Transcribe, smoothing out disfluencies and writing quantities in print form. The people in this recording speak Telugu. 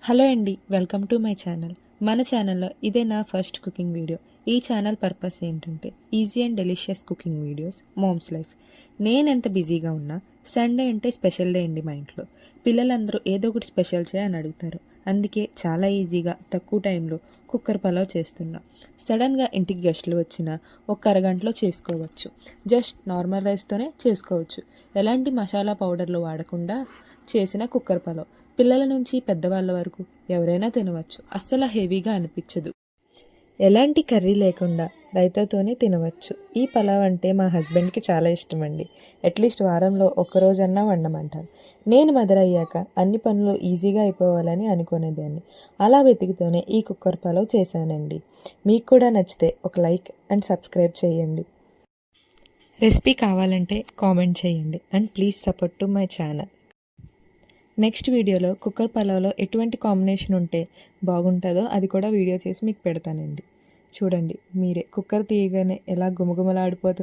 హలో అండి, వెల్కమ్ టు మై ఛానల్. మన ఛానల్లో ఇదే నా ఫస్ట్ కుకింగ్ వీడియో. ఈ ఛానల్ పర్పస్ ఏంటంటే easy and delicious cooking videos, moms life. నేను ఎంత బిజీగా ఉన్నా సండే అంటే స్పెషల్ డే అండి మా ఇంట్లో. పిల్లలందరూ ఏదో ఒకటి స్పెషల్ చేయని అడుగుతారు. అందుకే చాలా ఈజీగా తక్కువ టైంలో కుక్కర్ పలావ్ చేస్తున్నా. సడన్గా ఇంటికి గెస్టులు వచ్చినా ఒక అరగంటలో చేసుకోవచ్చు. జస్ట్ నార్మల్ రైస్తోనే చేసుకోవచ్చు. ఎలాంటి మసాలా పౌడర్లు వాడకుండా చేసిన కుక్కర్ పలావ్ పిల్లల నుంచి పెద్దవాళ్ళ వరకు ఎవరైనా తినవచ్చు. అస్సలు హెవీగా అనిపించదు. ఎలాంటి కర్రీ లేకుండా రైతాతోనే తినవచ్చు. ఈ పలావ్ అంటే మా హస్బెండ్కి చాలా ఇష్టం అండి. అట్లీస్ట్ వారంలో ఒక్కరోజన్నా వండమంటారు. నేను మదర్ అయ్యాక అన్ని పనులు ఈజీగా అయిపోవాలని అనుకునేదాన్ని. అలా వెతికితోనే ఈ కుక్కర్ పలావ్ చేశానండి. మీకు కూడా నచ్చితే ఒక లైక్ అండ్ సబ్స్క్రైబ్ చేయండి. రెసిపీ కావాలంటే కామెంట్ చేయండి and please support to my channel. Next వీడియోలో కుక్కర్ పలావ్లో ఎటువంటి కాంబినేషన్ ఉంటే బాగుంటుందో అది కూడా వీడియో చేసి మీకు పెడతానండి. చూడండి మీరే, కుక్కర్ తీయగానే ఎలా గుమగుమలాడిపోతుంది.